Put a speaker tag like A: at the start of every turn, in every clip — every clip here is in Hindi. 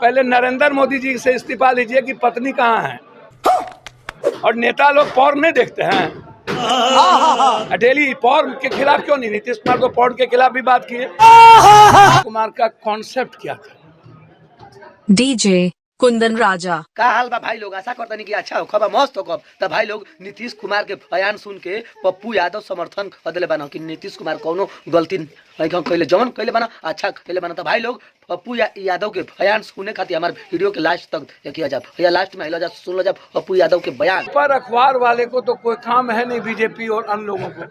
A: पहले नरेंद्र मोदी जी से इस्तीफा लीजिए कि पत्नी कहाँ है। और नेता लोग पॉर्न नहीं देखते हैं, डेली पॉर्न के खिलाफ क्यों नहीं? नीतीश कुमार को पॉर्न के खिलाफ भी बात किए। कुमार का कॉन्सेप्ट क्या था?
B: डीजे कुंदन राजा
C: का हाल बा भाई लोग? आशा करता नहीं कि अच्छा हो खबा मस्त हो कब तो भाई लोग नीतीश कुमार के बयान सुन के पप्पू यादव समर्थन कर दिले बना कि नीतीश कुमार कोनो गलती कैले जवन कैले बना अच्छा कैले बना। तो भाई लोग पप्पू यादव के बयान सुने खातिर हमारे वीडियो के लास्ट तक देखिए जा या लास्ट में जा सुन लो जा पप्पू यादव के बयान।
A: पर अखबार वाले को तो कोई काम है नहीं, बीजेपी और अन्य लोगों को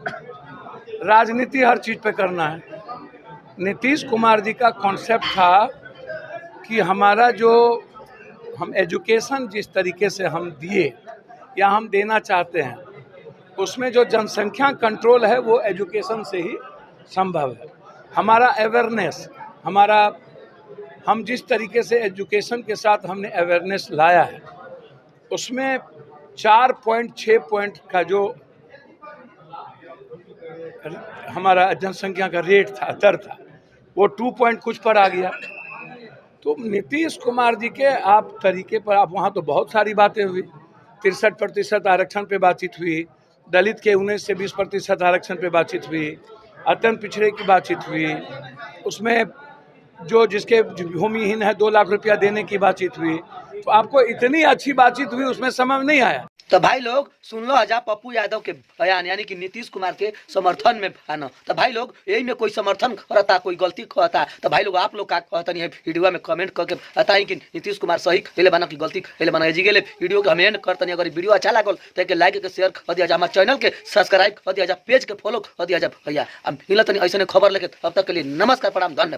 A: राजनीति हर चीज पे करना है। नीतीश कुमार जी का कॉन्सेप्ट था कि हमारा जो हम एजुकेशन जिस तरीके से हम दिए या हम देना चाहते हैं, उसमें जो जनसंख्या कंट्रोल है वो एजुकेशन से ही संभव है। हमारा अवेयरनेस, हम जिस तरीके से एजुकेशन के साथ हमने अवेयरनेस लाया है, उसमें 4.6 पॉइंट का जो हमारा जनसंख्या का रेट था, दर था, वो 2 पॉइंट कुछ पर आ गया। तो नीतीश कुमार जी के आप तरीके पर आप वहाँ तो बहुत सारी बातें हुई। 63% आरक्षण पे बातचीत हुई, दलित के 19 से 20% आरक्षण पे बातचीत हुई, अत्यंत पिछड़े की बातचीत हुई, उसमें जो जिसके भूमिहीन है 2 लाख रुपया देने की बातचीत हुई। तो आपको इतनी अच्छी बातचीत हुई, उसमें समझ नहीं आया।
C: तो भाई लोग सुन लो हजा पप्पू यादव के बयान यानी कि नीतीश कुमार के समर्थन में आना। तो भाई लोग यही में कोई समर्थन करता कोई गलती कहता तो भाई लोग आप लोग का कहता नहीं है वीडियो में कमेंट करके बताएं कि नीतीश कुमार सही खेले बना कि गलती खेले बना। जी गेले वीडियो के हम एंड करता नहीं। अगर वीडियो अच्छा लागल तो एक लाइक के शेयर कर दिया जा, हमारे चैनल के सब्सक्राइब कर दिया जा, पेज के फॉलो कर दिया जा भैया। अब मिलत नहीं ऐसे खबर लेके, तब तक के लिए नमस्कार प्रणाम धन्यवाद।